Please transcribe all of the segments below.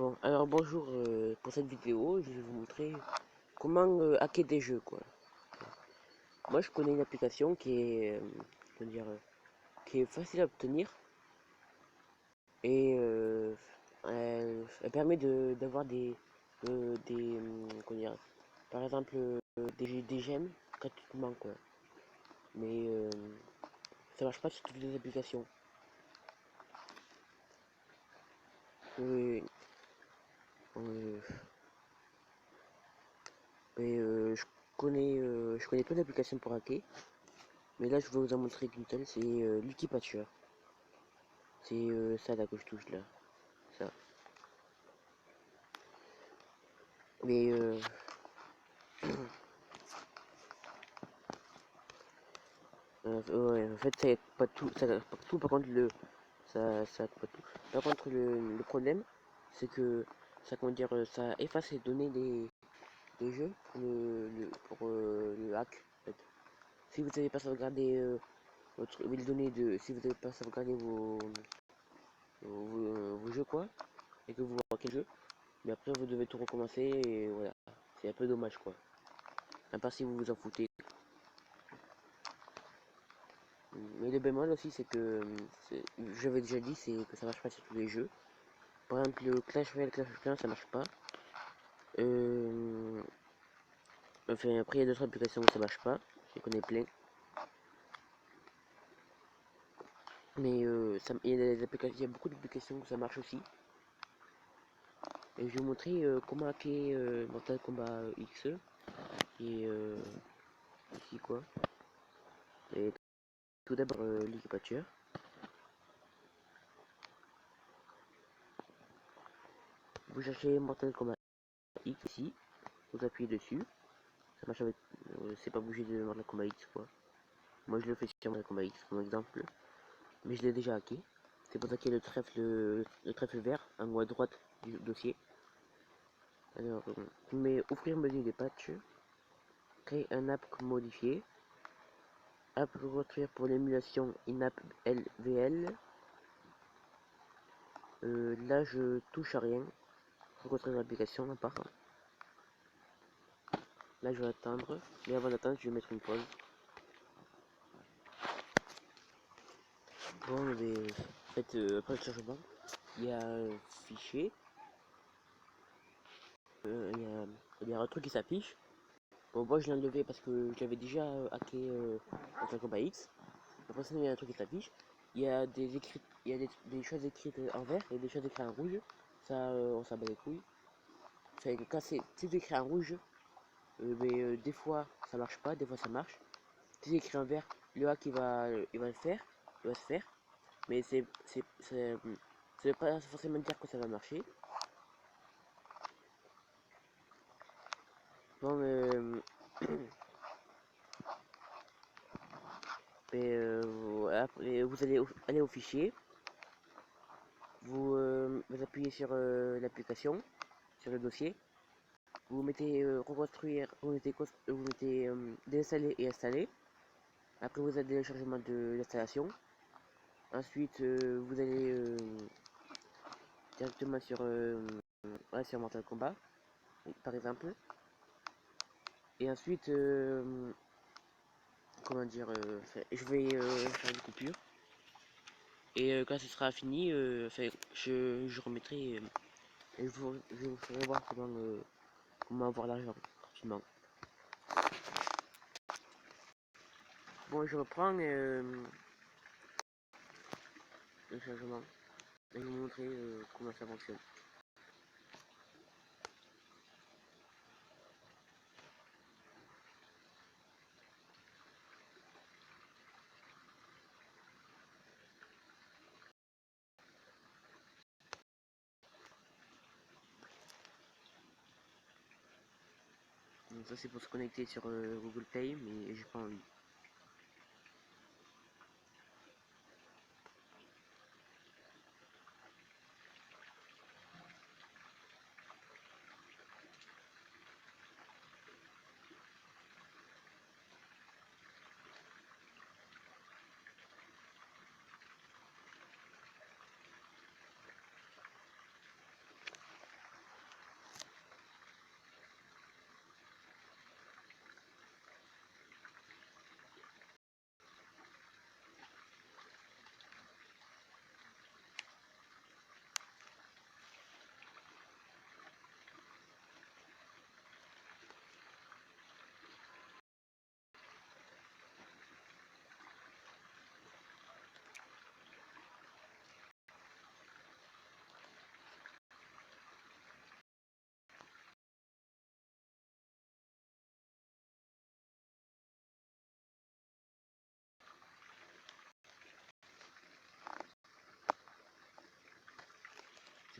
Bon, alors bonjour, pour cette vidéo, je vais vous montrer comment hacker des jeux, quoi. Moi, je connais une application comment dire, qui est facile à obtenir et elle permet d'avoir comment dire, par exemple, des gemmes gratuitement, quoi. Mais ça marche pas sur toutes les applications. Euh, euh, je connais plein d'applications pour hacker. Mais là, je vais vous en montrer qu'une seule, c'est Lucky Patcher. C'est ça là que je touche là. Ça. Mais ouais, en fait, ça aide pas tout. Ça aide pas tout. Par contre, ça aide pas tout. Par contre, le problème, c'est que ça, comment dire, ça efface les données des jeux pour le hack. En fait. Si vous n'avez pas sauvegardé les données si vous n'avez pas sauvegardé vos jeux quoi, et que vous hackez le jeu, mais après vous devez tout recommencer et voilà. C'est un peu dommage quoi. À part si vous vous en foutez. Mais le bémol aussi, c'est que, j'avais déjà dit, c'est que ça marche pas sur tous les jeux. Par exemple, le Clash Royale, Clash of Clans, ça marche pas. Euh, enfin, après, il y a d'autres applications où ça marche pas. Je connais plein. Mais il y a beaucoup d'applications où ça marche aussi. Et je vais vous montrer comment hacker Mortal Kombat X. Et ici quoi. Et tout d'abord, l'équipateur. Vous cherchez Mortal Kombat X ici. Vous appuyez dessus. Ça marche avec. C'est pas bouger de Mortal Kombat X quoi. Moi je le fais sur Mortal Kombat X comme exemple. Mais je l'ai déjà hacké. C'est pour ça qu'il y a le trèfle vert en haut à droite du dossier. Alors, mais ouvrir menu des patchs. Créer un app modifié. App reconstruire pour l'émulation in-app LVL. Là je touche à rien. Reconstruire l'application à part. Là je vais attendre. Mais avant d'attendre je vais mettre une pause. Bon, mais en fait, après le chargement, il y a un fichier. Il y a un truc qui s'affiche. Bon, moi je l'ai enlevé parce que j'avais déjà hacké Mortal Kombat X. Après ça, il y a un truc qui s'affiche. Il y a des choses écrites en vert et des choses écrites en rouge. Ça, on s'en bat les couilles. Enfin, quand c'est écrit en rouge, mais des fois ça marche pas, des fois ça marche. Si c'est écrit en vert, le hack il va le faire, il va se faire. Mais ça veut pas forcément dire que ça va marcher. Bon, après, vous allez aller au fichier, vous appuyez sur l'application, sur le dossier, vous mettez reconstruire, vous mettez désinstaller et installer. Après, vous avez le téléchargement de l'installation. Ensuite, vous allez directement sur Mortal Kombat, par exemple. Et ensuite, comment dire, je vais faire une coupure. Et quand ce sera fini, je remettrai et je vous ferai voir comment avoir l'argent rapidement. Bon, je reprends le chargement et je vais vous montrer comment ça fonctionne. Donc ça c'est pour se connecter sur Google Play, mais j'ai pas envie.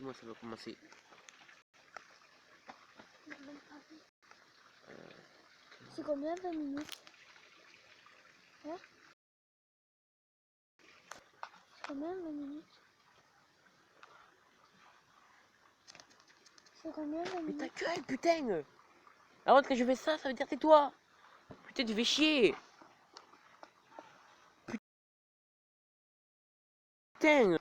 Dis-moi, ça va commencer. C'est combien 20 minutes? Hein? C'est combien 20 minutes? C'est combien 20 Mais ta minutes? gueule, putain! Alors que je fais ça, ça veut dire tais-toi! Putain, tu fais chier! Putain!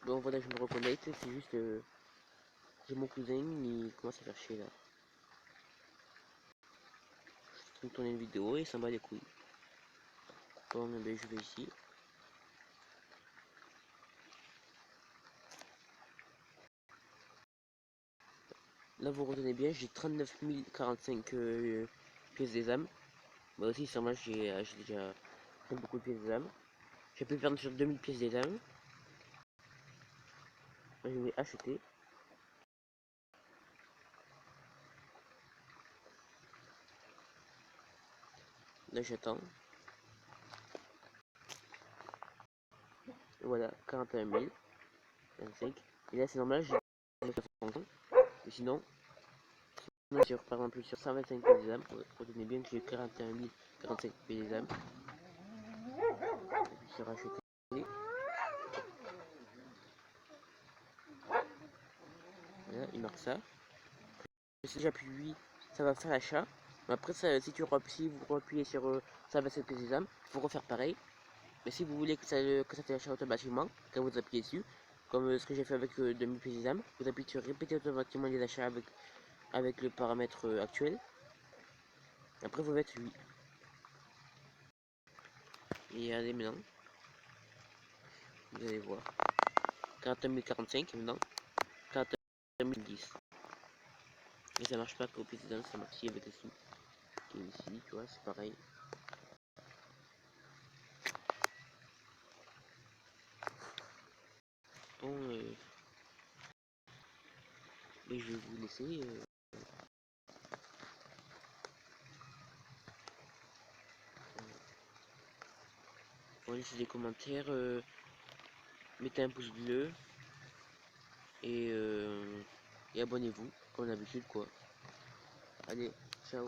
Bon voilà, je me reconnecte, c'est juste... j'ai mon cousin, il commence à faire chier là. Je suis en train de tourner une vidéo et il s'en bat les couilles. Bon, ben je vais ici. Là vous retenez bien, j'ai 39 045 pièces des âmes. Moi aussi, sur moi j'ai déjà fait beaucoup de pièces des âmes. J'ai pu faire sur 2000 pièces des âmes. Je vais acheter. Là j'attends. Voilà, 41 000. 25. Et là c'est normal, j'ai 900. Mais sinon, sur, par exemple sur 125 pièces des âmes, retenez bien que j'ai 41 045 pièces des âmes. Et puis sur acheter. Voilà, il marque ça. Si j'appuie, ça va faire l'achat. Mais après, ça, si vous appuyez sur ça va cette pièce âmes, il faut refaire pareil. Mais si vous voulez que ça fait l'achat automatiquement, quand vous appuyez dessus, comme ce que j'ai fait avec 2000 pièces âmes, vous appuyez sur répéter automatiquement les achats avec le paramètre actuel. Après, vous mettez 8. Et allez maintenant, vous allez voir. 41 045 maintenant, 41 010. Mais ça marche pas qu'au pièces âmes, ça marche aussi avec les sous. Qui est ici, tu vois, c'est pareil. Bon, et je vais vous laisser. Bon, laissez des commentaires, mettez un pouce bleu et abonnez-vous, comme d'habitude quoi. Allez, ciao.